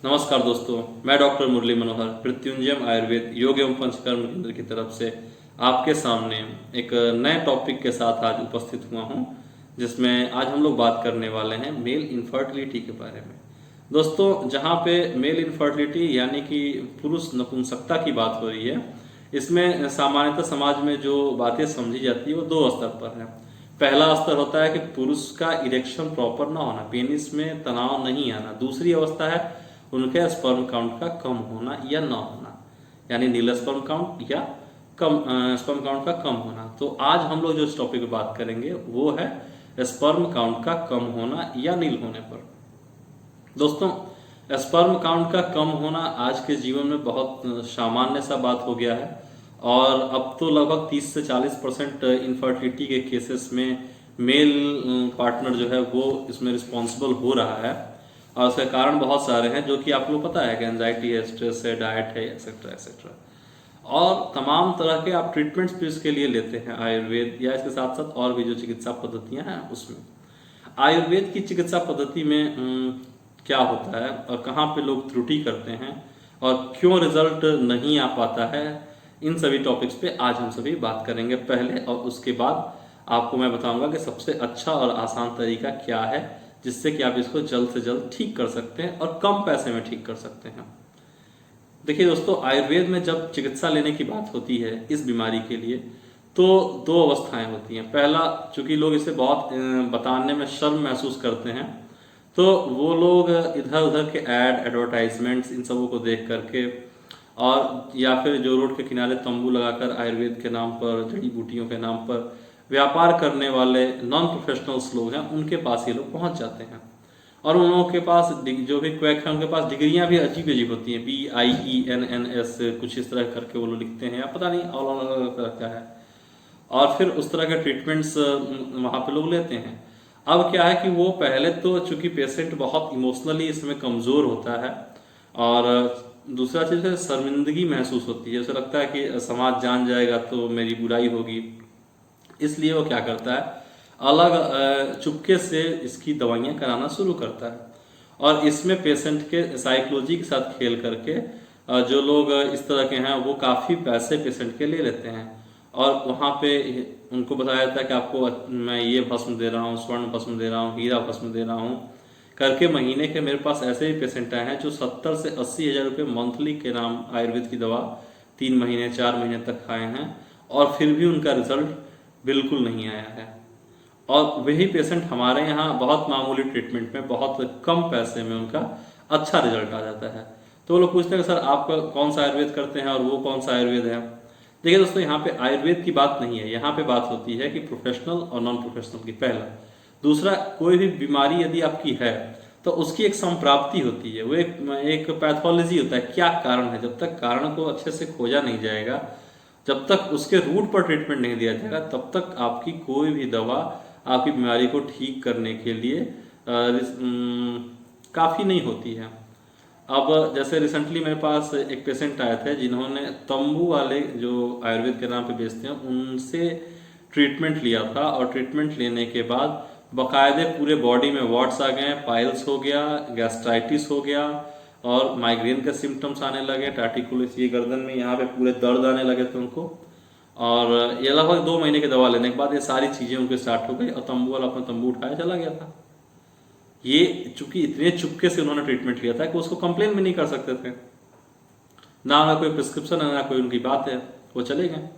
नमस्कार दोस्तों, मैं डॉक्टर मुरली मनोहर मृत्युंजयम आयुर्वेद योग एवं पंचकर्म केंद्र की तरफ से आपके सामने एक नए टॉपिक के साथ आज उपस्थित हुआ हूं, जिसमें आज हम लोग बात करने वाले हैं मेल इनफर्टिलिटी के बारे में। दोस्तों, जहां पे मेल इनफर्टिलिटी यानी कि पुरुष नपुंसकता की बात हो रही है, इसमें सामान्यतः समाज में जो बातें समझी जाती है वो दो स्तर पर है। पहला स्तर होता है कि पुरुष का इरेक्शन प्रॉपर ना होना, पेनिस में तनाव नहीं आना। दूसरी अवस्था है उनके स्पर्म काउंट का कम होना या ना होना, यानी नील स्पर्म काउंट या कम स्पर्म काउंट का कम होना। तो आज हम लोग जो इस टॉपिक पे बात करेंगे वो है स्पर्म काउंट का कम होना या नील होने पर। दोस्तों, स्पर्म काउंट का कम होना आज के जीवन में बहुत सामान्य सा बात हो गया है और अब तो लगभग 30 से 40% इनफर्टिलिटी के केसेस में मेल पार्टनर जो है वो इसमें रिस्पॉन्सिबल हो रहा है। और उसके कारण बहुत सारे हैं, जो कि आपको पता है कि एंजाइटी है, स्ट्रेस है, डाइट है, एक्सेट्रा एक्सेट्रा। और तमाम तरह के आप ट्रीटमेंट्स भी इसके लिए लेते हैं आयुर्वेद या इसके साथ साथ और भी जो चिकित्सा पद्धतियां हैं उसमें। आयुर्वेद की चिकित्सा पद्धति में क्या होता है और कहाँ पे लोग त्रुटि करते हैं और क्यों रिजल्ट नहीं आ पाता है, इन सभी टॉपिक्स पे आज हम सभी बात करेंगे पहले, और उसके बाद आपको मैं बताऊंगा कि सबसे अच्छा और आसान तरीका क्या है जिससे कि आप इसको जल्द से जल्द ठीक कर सकते हैं और कम पैसे में ठीक कर सकते हैं। देखिए दोस्तों, आयुर्वेद में जब चिकित्सा लेने की बात होती है इस बीमारी के लिए, तो दो अवस्थाएं होती हैं। पहला, चूंकि लोग इसे बहुत बताने में शर्म महसूस करते हैं, तो वो लोग इधर उधर के एडवर्टाइजमेंट्स इन सबों को देख करके, और या फिर जो रोड के किनारे तंबू लगाकर आयुर्वेद के नाम पर, जड़ी बूटियों के नाम पर व्यापार करने वाले नॉन प्रोफेशनल्स लोग हैं, उनके पास ये लोग पहुंच जाते हैं। और उन लोगों के पास जो भी क्वैक है उनके पास डिग्रियां भी अजीब अजीब होती हैं, BIENNS कुछ इस तरह करके वो लोग लिखते हैं, या पता नहीं अलग अलग तरह का है। और फिर उस तरह के ट्रीटमेंट्स वहां पे लोग लेते हैं। अब क्या है कि वो पहले तो चूंकि पेशेंट बहुत इमोशनली इसमें कमजोर होता है, और दूसरा चीज है शर्मिंदगी महसूस होती है, उसे लगता है कि समाज जान जाएगा तो मेरी बुराई होगी, इसलिए वो क्या करता है, अलग चुपके से इसकी दवाइयां कराना शुरू करता है। और इसमें पेशेंट के साइकोलॉजी के साथ खेल करके जो लोग इस तरह के हैं वो काफी पैसे पेशेंट के ले लेते हैं, और वहां पे उनको बताया जाता है कि आपको मैं ये भस्म दे रहा हूँ, स्वर्ण भस्म दे रहा हूँ, हीरा भस्म दे रहा हूँ करके। महीने के मेरे पास ऐसे भी पेशेंट आए हैं जो 70 से 80 हजार रुपये मंथली के नाम आयुर्वेद की दवा 3 महीने 4 महीने तक खाए हैं, और फिर भी उनका रिजल्ट बिल्कुल नहीं आया है। और वही पेशेंट हमारे यहाँ बहुत मामूली ट्रीटमेंट में बहुत कम पैसे में उनका अच्छा रिजल्ट आ जाता है। तो वो लोग पूछते हैं कि सर आप कौन सा आयुर्वेद करते हैं और वो कौन सा आयुर्वेद है। देखिए दोस्तों, यहाँ पे आयुर्वेद की बात नहीं है, यहाँ पे बात होती है कि प्रोफेशनल और नॉन प्रोफेशनल की, पहला। दूसरा, कोई भी बीमारी यदि आपकी है तो उसकी एक संप्राप्ति होती है, वो एक पैथोलॉजी होता है, क्या कारण है। जब तक कारण को अच्छे से खोजा नहीं जाएगा, जब तक उसके रूट पर ट्रीटमेंट नहीं दिया जाएगा, तब तक आपकी कोई भी दवा आपकी बीमारी को ठीक करने के लिए काफ़ी नहीं होती है। अब जैसे रिसेंटली मेरे पास एक पेशेंट आए थे जिन्होंने तंबू वाले जो आयुर्वेद के नाम पे बेचते हैं उनसे ट्रीटमेंट लिया था, और ट्रीटमेंट लेने के बाद बाकायदे पूरे बॉडी में वॉट्स आ गए, पाइल्स हो गया, गैस्ट्राइटिस हो गया, और माइग्रेन के सिम्टम्स आने लगे, टार्टिकुलिस, ये गर्दन में यहाँ पे पूरे दर्द आने लगे थे उनको। और ये लगभग 2 महीने के दवा लेने के बाद ये सारी चीजें उनके स्टार्ट हो गई, और तंबू वाला अपना तंबू उठाया चला गया था। ये चूंकि इतने चुपके से उन्होंने ट्रीटमेंट लिया था कि उसको कंप्लेन भी नहीं कर सकते थे, ना कोई प्रिस्क्रिप्शन है ना कोई उनकी बात है, वो चले गए।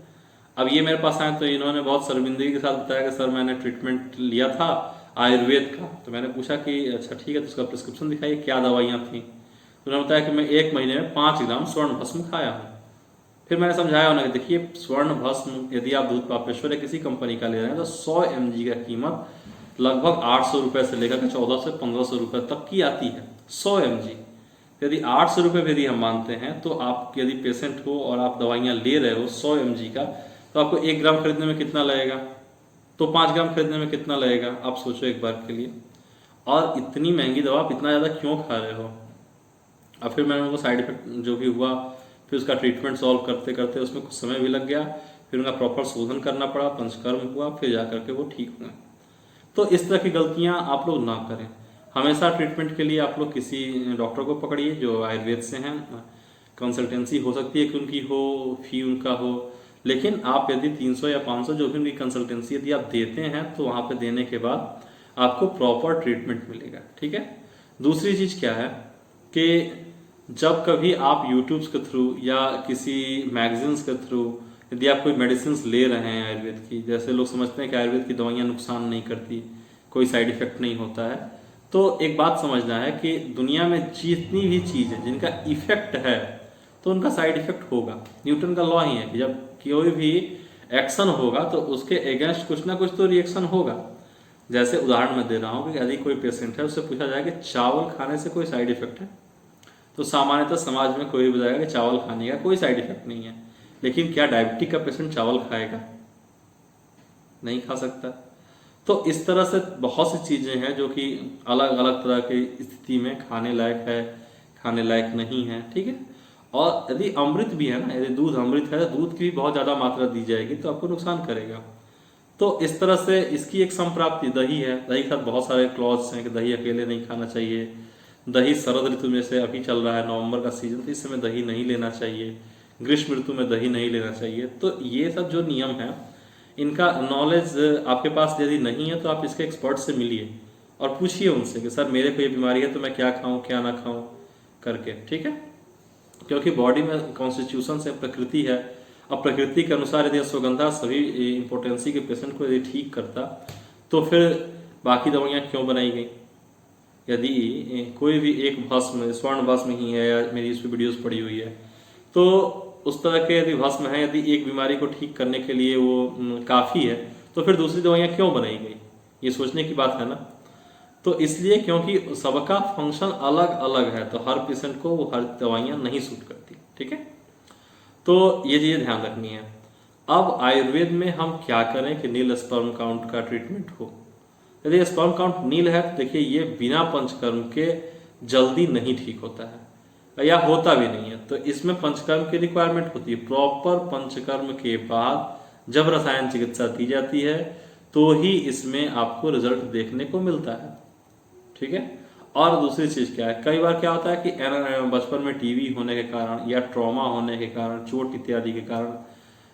अब ये मेरे पास आए तो इन्होंने बहुत शर्मिंदगी के साथ बताया कि सर मैंने ट्रीटमेंट लिया था आयुर्वेद का। तो मैंने पूछा कि अच्छा ठीक है, तो उसका प्रिस्क्रिप्शन दिखाइए, क्या दवाइयाँ थी। तो उन्होंने बताया कि मैं 1 महीने में 5 ग्राम स्वर्ण भस्म खाया हूँ। फिर मैंने समझाया उन्हें कि देखिए, स्वर्ण भस्म यदि आप दूध पापेश्वर या किसी कंपनी का ले रहे हैं तो 100 mg का कीमत लगभग 800 रुपए से लेकर के 1400 से 1500 रुपए तक की आती है, 100 mg। यदि 800 रुपये भी यदि हम मानते हैं, तो आप यदि पेशेंट हो और आप दवाइयाँ ले रहे हो 100 mg का, तो आपको 1 ग्राम खरीदने में कितना लगेगा, तो 5 ग्राम खरीदने में कितना लगेगा, आप सोचो एक बार के लिए। और इतनी महंगी दवा आप इतना ज़्यादा क्यों खा रहे हो। और फिर मैंने उनको साइड इफेक्ट जो भी हुआ, फिर उसका ट्रीटमेंट सॉल्व करते करते उसमें कुछ समय भी लग गया, फिर उनका प्रॉपर शोधन करना पड़ा, पंचकर्म हुआ, फिर जा करके वो ठीक हुए। तो इस तरह की गलतियां आप लोग ना करें। हमेशा ट्रीटमेंट के लिए आप लोग किसी डॉक्टर को पकड़िए जो आयुर्वेद से हैं। कंसल्टेंसी हो सकती है कि उनकी हो, फी उनका हो, लेकिन आप यदि 300 या 500 जो भी उनकी कंसल्टेंसी यदि आप देते हैं तो वहाँ पे देने के बाद आपको प्रॉपर ट्रीटमेंट मिलेगा। ठीक है। दूसरी चीज़ क्या है कि जब कभी आप यूट्यूब्स के थ्रू या किसी मैगजीन्स के थ्रू यदि आप कोई मेडिसिन ले रहे हैं आयुर्वेद की, जैसे लोग समझते हैं कि आयुर्वेद की दवाइयाँ नुकसान नहीं करती, कोई साइड इफेक्ट नहीं होता है, तो एक बात समझना है कि दुनिया में जितनी भी चीज़ है जिनका इफेक्ट है तो उनका साइड इफेक्ट होगा। न्यूटन का लॉ ही है कि जब कोई भी एक्शन होगा तो उसके अगेंस्ट कुछ ना कुछ तो रिएक्शन होगा। जैसे उदाहरण मैं दे रहा हूँ कि यदि कोई पेशेंट है उससे पूछा जाए कि चावल खाने से कोई साइड इफेक्ट है, तो सामान्यतः समाज में कोई बताएगा कि चावल खाने का कोई साइड इफेक्ट नहीं है। लेकिन क्या डायबिटिक का पेशेंट चावल खाएगा? नहीं खा सकता। तो इस तरह से बहुत सी चीजें हैं जो कि अलग अलग तरह की स्थिति में खाने लायक है, खाने लायक नहीं है। ठीक है। और यदि अमृत भी है ना, यदि दूध अमृत है, दूध की भी बहुत ज्यादा मात्रा दी जाएगी तो आपको नुकसान करेगा। तो इस तरह से इसकी एक संप्राप्ति दही है। दही के साथ बहुत सारे क्लॉज हैं कि दही अकेले नहीं खाना चाहिए। दही शरद ऋतु में से अभी चल रहा है, नवंबर का सीजन, तो इस समय दही नहीं लेना चाहिए। ग्रीष्म ऋतु में दही नहीं लेना चाहिए। तो ये सब जो नियम है इनका नॉलेज आपके पास यदि नहीं है तो आप इसके एक्सपर्ट से मिलिए और पूछिए उनसे कि सर मेरे को ये बीमारी है तो मैं क्या खाऊं क्या ना खाऊं करके। ठीक है। क्योंकि बॉडी में कॉन्स्टिट्यूशन से प्रकृति है, अब प्रकृति के अनुसार यदि अश्वगंधा सभी इम्पोर्टेंसी के पेशेंट को यदि ठीक करता तो फिर बाकी दवाइयाँ क्यों बनाई गई? यदि कोई भी एक भस्म स्वर्ण भस्म ही है, या मेरी इस पर वीडियोस पड़ी हुई है, तो उस तरह के यदि भस्म है, यदि एक बीमारी को ठीक करने के लिए वो काफ़ी है तो फिर दूसरी दवाइयाँ क्यों बनाई गई? ये सोचने की बात है ना। तो इसलिए क्योंकि सबका फंक्शन अलग अलग है तो हर पेशेंट को वो हर दवाइयाँ नहीं सूट करती। ठीक है। तो ये चीज़ें ध्यान रखनी है। अब आयुर्वेद में हम क्या करें कि नील स्पर्म काउंट का ट्रीटमेंट हो। यदि स्पर्म काउंट नील है तो देखिए ये बिना पंचकर्म के जल्दी नहीं ठीक होता है या होता भी नहीं है। तो इसमें पंचकर्म की रिक्वायरमेंट होती है। प्रॉपर पंचकर्म के बाद जब रसायन चिकित्सा दी जाती है तो ही इसमें आपको रिजल्ट देखने को मिलता है। ठीक है। और दूसरी चीज क्या है, कई बार क्या होता है कि बचपन में टीबी होने के कारण या ट्रॉमा होने के कारण, चोट इत्यादि के कारण,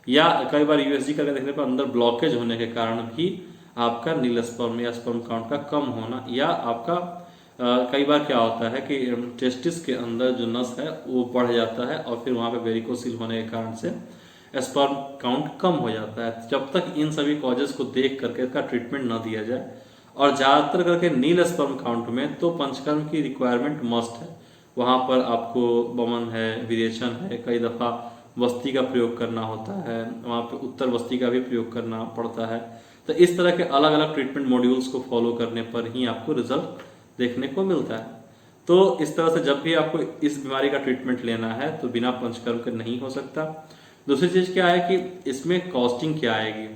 या कई बार यूएसजी करके देखने पर अंदर ब्लॉकेज होने के कारण भी आपका नील स्पर्म या स्पर्म काउंट का कम होना, या आपका कई बार क्या होता है कि टेस्टिस के अंदर जो नस है वो बढ़ जाता है और फिर वहाँ पे वेरिकोसिल होने के कारण से स्पर्म काउंट कम हो जाता है। जब तक इन सभी कॉजेज को देख करके इसका ट्रीटमेंट न दिया जाए, और ज़्यादातर करके नील स्पर्म काउंट में तो पंचकर्म की रिक्वायरमेंट मस्ट है। वहाँ पर आपको वमन है, विरेचन है, कई दफ़ा वस्ती का प्रयोग करना होता है, वहाँ पे उत्तर वस्ती का भी प्रयोग करना पड़ता है। तो इस तरह के अलग अलग ट्रीटमेंट मॉड्यूल्स को फॉलो करने पर ही आपको रिजल्ट देखने को मिलता है। तो इस तरह से जब भी आपको इस बीमारी का ट्रीटमेंट लेना है तो बिना पंचकर्म के नहीं हो सकता। दूसरी चीज़ क्या है कि इसमें कॉस्टिंग क्या आएगी।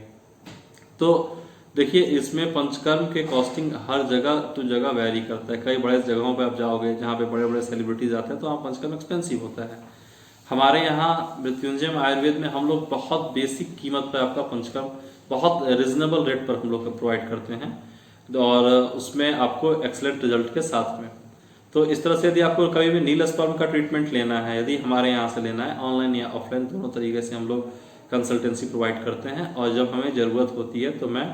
तो देखिए इसमें पंचकर्म के कॉस्टिंग हर जगह तो जगह वैरी करता है। कई बड़े जगहों पे आप जाओगे जहाँ पे बड़े बड़े सेलिब्रिटीज आते हैं तो वहाँ पंचकर्म एक्सपेंसिव होता है। हमारे यहाँ मृत्युंजय आयुर्वेद में हम लोग बहुत बेसिक कीमत पर आपका पंचकर्म बहुत रिजनेबल रेट पर हम लोग प्रोवाइड करते हैं और उसमें आपको एक्सलेंट रिजल्ट के साथ में। तो इस तरह से यदि आपको कभी भी नील स्पर्म का ट्रीटमेंट लेना है, यदि हमारे यहाँ से लेना है, ऑनलाइन या ऑफलाइन दोनों तरीके से हम लोग कंसल्टेंसी प्रोवाइड करते हैं। और जब हमें ज़रूरत होती है तो मैं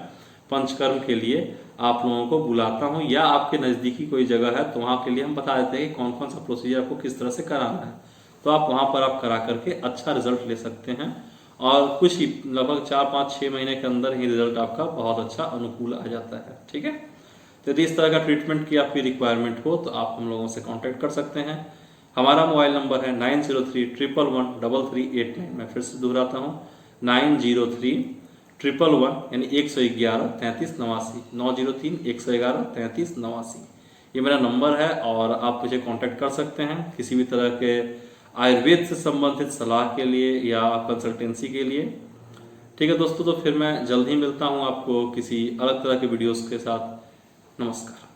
पंचकर्म के लिए आप लोगों को बुलाता हूँ, या आपके नज़दीकी कोई जगह है तो वहाँ के लिए हम बता देते हैं कि कौन कौन सा प्रोसीजर आपको किस तरह से कराना है। तो आप वहाँ पर आप करा करके अच्छा रिजल्ट ले सकते हैं और कुछ ही लगभग 4-5-6 महीने के अंदर ही रिजल्ट आपका बहुत अच्छा अनुकूल आ जाता है। ठीक है। तो यदि इस तरह का ट्रीटमेंट की आपकी रिक्वायरमेंट हो तो आप हम लोगों से कांटेक्ट कर सकते हैं। हमारा मोबाइल नंबर है 9031113389। मैं फिर से दोहराता हूँ 90311 यानी 111-3389, 903-111-3389। ये मेरा नंबर है और आप मुझे कांटेक्ट कर सकते हैं किसी भी तरह के आयुर्वेद से संबंधित सलाह के लिए या कंसल्टेंसी के लिए। ठीक है दोस्तों, तो फिर मैं जल्द ही मिलता हूँ आपको किसी अलग तरह के वीडियोस के साथ। नमस्कार।